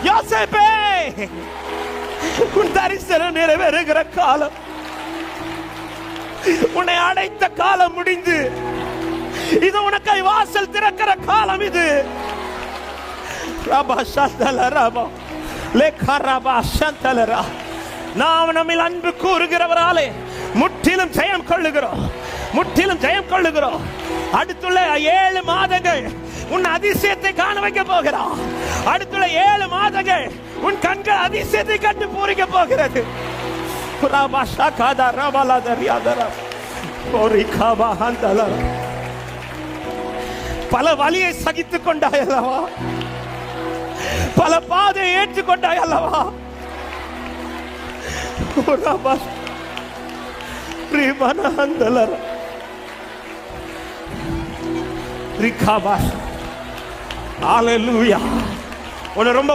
யோசேப்பே, உன் தரிசனம் நிறைவேறுகிற காலம், உன்னை அடைத்த காலம் முடிந்து இது உனக்கு வாசல் திறக்கிற காலம். இது ரபா சந்தல ரபா லேகா ரபா சந்தலரா. நாம் நம்மில் அன்பு கூறுகிறவராலே முற்றிலும் ஜெயம் கொள்ளுகிறோம், முற்றிலும் ஜெயம் கொள்ளுகிறோம். அடுத்துள்ள 7 மாதங்கள் உன் அதிசயத்தை காண வைக்க போகிறான். அடுத்துள்ள 7 மாதங்கள் உன் கண்கள் அதிசயத்தை கண்டு பூரிக்க போகிறது. பல வலியை சகித்துக் கொண்டாய் அல்லவா, பல பாதையை ஏற்றுக்கொண்டாய் அல்லவா. ஹalleluya. உன்னை ரொம்ப